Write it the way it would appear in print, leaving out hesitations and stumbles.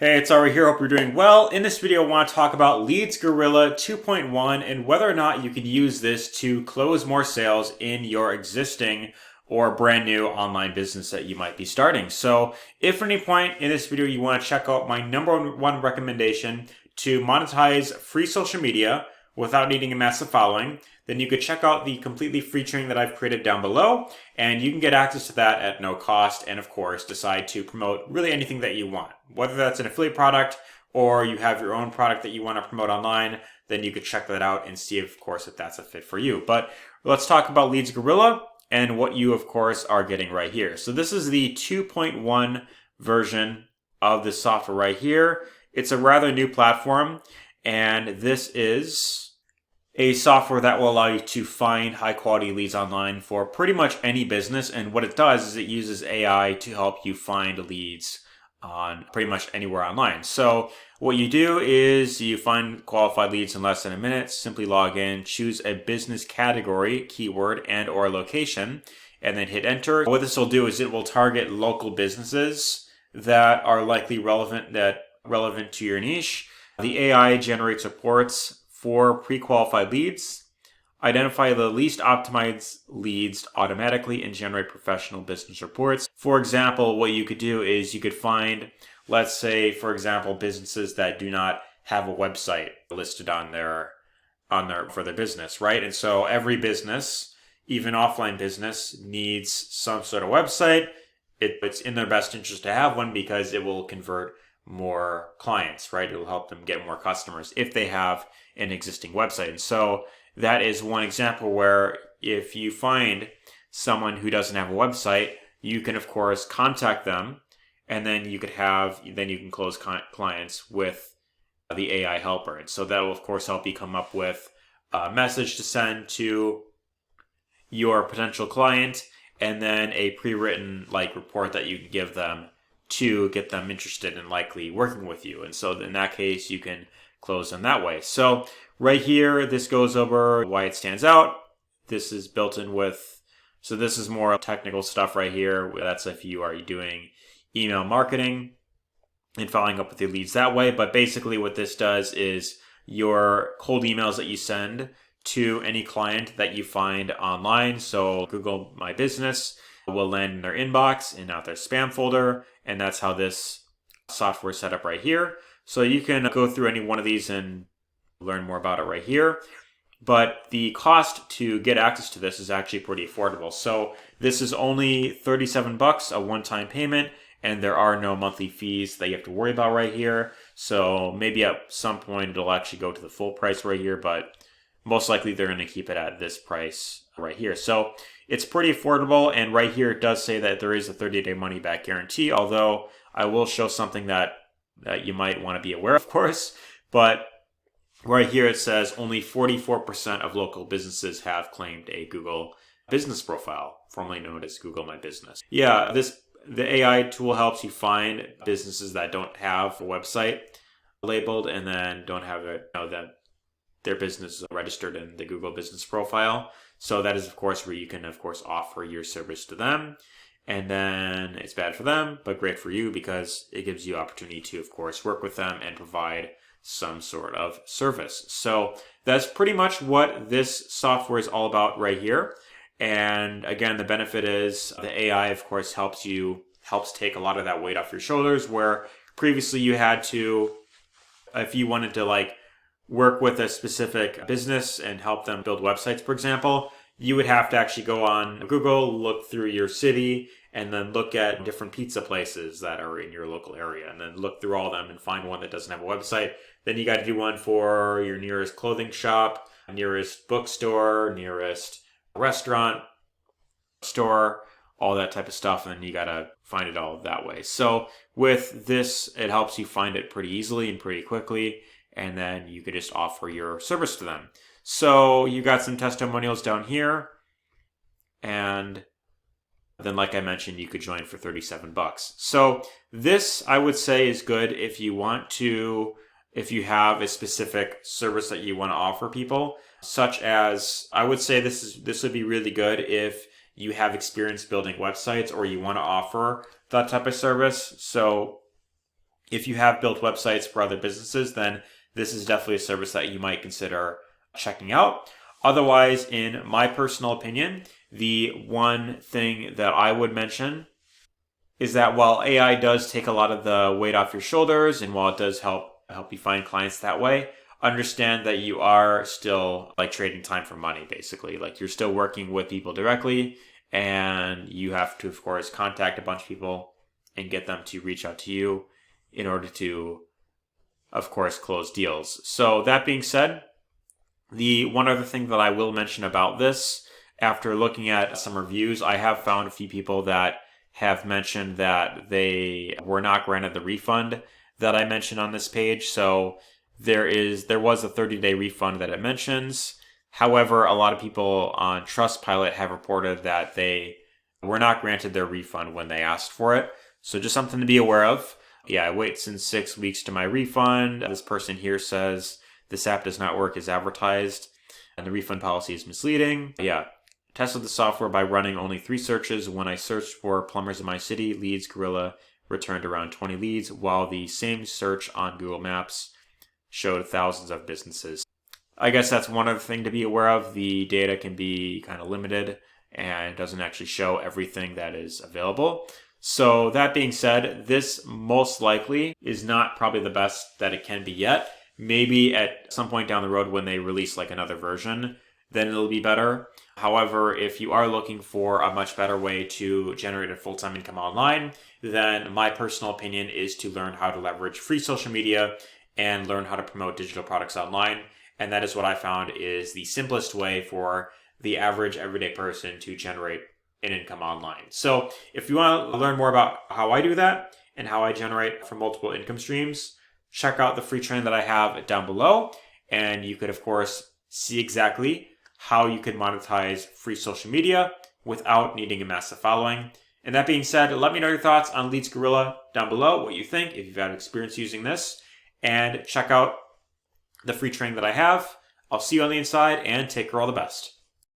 Hey, it's Ari here. Hope you're doing well. In this video, I want to talk about Leads Gorilla 2.1 and whether or not you can use this to close more sales in your existing or brand new online business that you might be starting. So if at any point in this video you want to check out my number one recommendation to monetize free social media without needing a massive following, then you could check out the completely free training that I've created down below, and you can get access to that at no cost, and of course decide to promote really anything that you want. Whether that's an affiliate product or you have your own product that you want to promote online, then you could check that out and see, of course, if that's a fit for you. But let's talk about Leads Gorilla and what you, of course, are getting right here. So this is the 2.1 version of the software right here. It's a rather new platform, and this is a software that will allow you to find high quality leads online for pretty much any business. And what it does is it uses AI to help you find leads on pretty much anywhere online. So what you do is you find qualified leads in less than a minute, simply log in, choose a business category, keyword, and or location, and then hit enter. What this will do is it will target local businesses that are likely relevant to your niche. The AI generates reports for pre-qualified leads, identify the least optimized leads automatically, and generate professional business reports. For example, what you could do is you could find, let's say, for example, businesses that do not have a website listed on their for their business, right? And so every business, even offline business, needs some sort of website. It's in their best interest to have one because it will convert more clients, right? It will help them get more customers if they have an existing website. And so that is one example where if you find someone who doesn't have a website, you can of course contact them, and then you can close clients with the AI helper. And so that will of course help you come up with a message to send to your potential client, and then a pre-written report that you can give them to get them interested in likely working with you. And so in that case, you can close them that way. So right here, this goes over why it stands out. This is built in with, so this is more technical stuff right here. That's if you are doing email marketing and following up with your leads that way. But basically what this does is your cold emails that you send to any client that you find online. So Google My Business will land in their inbox and not their spam folder. And that's how this software is set up right here. So you can go through any one of these and learn more about it right here. But the cost to get access to this is actually pretty affordable. So this is only $37, a one-time payment, and there are no monthly fees that you have to worry about right here. So maybe at some point it'll actually go to the full price right here, but most likely they're going to keep it at this price right here. So it's pretty affordable, and right here it does say that there is a 30-day money-back guarantee, although I will show something that you might want to be aware of course. But right here it says only 44% of local businesses have claimed a Google business profile, formerly known as Google My Business. Yeah, the AI tool helps you find businesses that don't have a website labeled and then don't have their business is registered in the Google business profile. So that is of course where you can of course offer your service to them. And then it's bad for them, but great for you because it gives you opportunity to of course work with them and provide some sort of service. So that's pretty much what this software is all about right here. And again, the benefit is the AI of course helps take a lot of that weight off your shoulders, where previously you had to, if you wanted to work with a specific business and help them build websites, for example, you would have to actually go on Google, look through your city, and then look at different pizza places that are in your local area, and then look through all of them and find one that doesn't have a website. Then you got to do one for your nearest clothing shop, nearest bookstore, nearest restaurant store, all that type of stuff, and then you got to find it all that way. So with this, it helps you find it pretty easily and pretty quickly, and then you could just offer your service to them. So you got some testimonials down here, and then like I mentioned, you could join for $37. So this I would say is good if you have a specific service that you want to offer people, such as, I would say this would be really good if you have experience building websites or you want to offer that type of service. So If you have built websites for other businesses, then this is definitely a service that you might consider checking out. Otherwise, in my personal opinion, the one thing that I would mention is that while AI does take a lot of the weight off your shoulders, and while it does help you find clients that way, understand that you are still like trading time for money, basically. Like you're still working with people directly, and you have to, of course, contact a bunch of people and get them to reach out to you in order to, of course, close deals. So that being said, the one other thing that I will mention about this, after looking at some reviews, I have found a few people that have mentioned that they were not granted the refund that I mentioned on this page. So there was a 30-day refund that it mentions. However, a lot of people on Trustpilot have reported that they were not granted their refund when they asked for it. So just something to be aware of. Yeah, I wait since 6 weeks to my refund. This person here says this app does not work as advertised, and the refund policy is misleading. Yeah. Tested the software by running only 3 searches. When I searched for plumbers in my city, leads Gorilla returned around 20 leads, while the same search on Google Maps showed thousands of businesses. I guess that's one other thing to be aware of. The data can be kind of limited and doesn't actually show everything that is available. So that being said, this most likely is not probably the best that it can be yet. Maybe at some point down the road when they release like another version, then it'll be better. However, if you are looking for a much better way to generate a full-time income online, then my personal opinion is to learn how to leverage free social media and learn how to promote digital products online. And that is what I found is the simplest way for the average everyday person to generate an income online. So if you want to learn more about how I do that and how I generate from multiple income streams, check out the free training that I have down below. And you could, of course, see exactly how you could monetize free social media without needing a massive following. And that being said, let me know your thoughts on Leads Gorilla down below, what you think, if you've had experience using this, and check out the free training that I have. I'll see you on the inside, and take care, all the best.